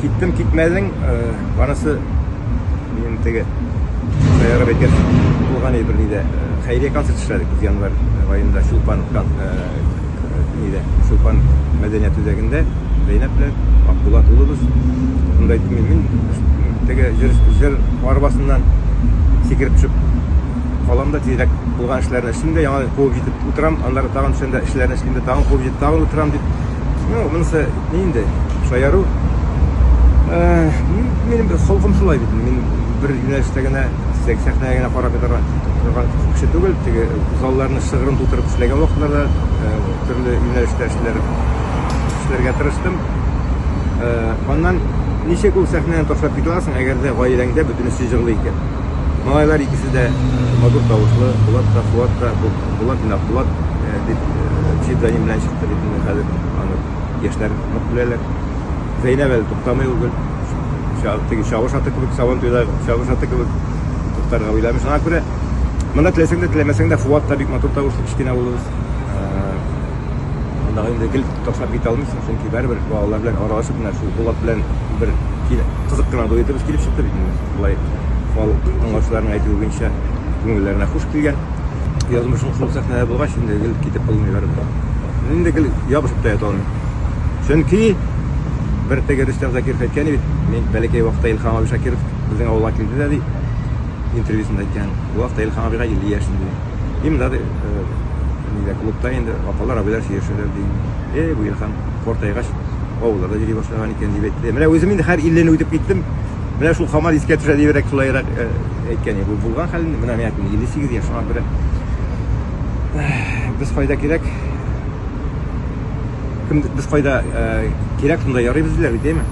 Киттім, китмәдің, барысы мен теге Саяры бекер болған бір неде Хайрия концерт işledik biz январь ayında Шулпан мәдениет үзәгендә Зейнәп белән Абдулла улыбыз. Шунда әйттем мен теге жер арбасыннан сикереп төшеп калам да тизрәк булган эшләрне эшлим яңа куып җитеп утырам, аннары тагын шунда эшләрне эшлим дә тагын куып җитеп тагын утырам дип. Монысы нинди? Шаяру минем бер холкым шулай бит. Мин бер юнәлештә генә сәхнәгә генә карап торган кеше түгел, теге залларны шыгырын тутырып эшләгән вакытларда төрле юнәлештә эшләргә тырыштым. Аннан ничек ул сәхнәне ташлап китә аласың, әгәр дә гаиләңдә бөтенесе җырлый икән. Малайлар икесе дә матур тавышлы, Булат та, Фуат та, Булат дип псевдоним белән чыкты бит инде хәзер аны яшьләр беләләр. Зәйнәп әле туктамый ул теге чавыш аты кебек, сабан туйда чавыш аты кебек туктарга уйламыш. Аңа күрә монда теләсәң дә теләмәсәң дә Фуат та бик матур тавышлы кичкенә булабыз. Анда инде гел ташлап китә алмыйсың, чөнки барыбер балалар белән аралашып менә шул Булат белән бер кызык кына дуэтыбыз килеп чыкты бит инде. Булай аңлаучыларның әйтүе буенча күңелләренә хуш килгән. Язмышың шул сәхнәдә булгач инде гел китеп булмый барыбер. Инде гел ябышып та ята алмыйм. Чөнки бер теге Рөстәм Закиров әйткән бит, мин бәләкәй вакытта Илһам Аби Шакиров безнең авылга килде дә ди. Интервьюсында әйткән. Ул вакытта Илһам Абига 50 яшендә. Именно да клубта инде апалар, абилар сөйләшәләр ди. Бу Илһам кортайгач авылда йөри башлаган икән дип әйтте. Менә үзем инде һәр 50-не үтеп киттем. Менә шул Хамар искә төшә дибрәк шулайрак әйткән. Бу булган хәл менә мен 58 яшьмә бер. Без кайда кирәк? Без кайда кирәк, шунда ярый безләр, димме?